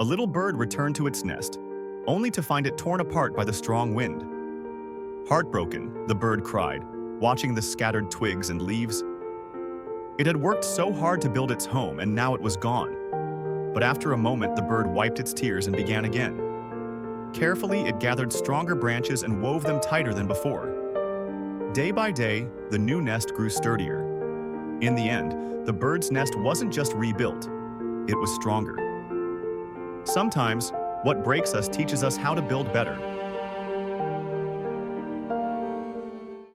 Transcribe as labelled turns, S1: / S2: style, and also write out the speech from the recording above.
S1: A little bird returned to its nest, only to find it torn apart by the strong wind. Heartbroken, the bird cried, watching the scattered twigs and leaves. It had worked so hard to build its home, and now it was gone. But after a moment, the bird wiped its tears and began again. Carefully, it gathered stronger branches and wove them tighter than before. Day by day, the new nest grew sturdier. In the end, the bird's nest wasn't just rebuilt, it was stronger. Sometimes, what breaks us teaches us how to build better.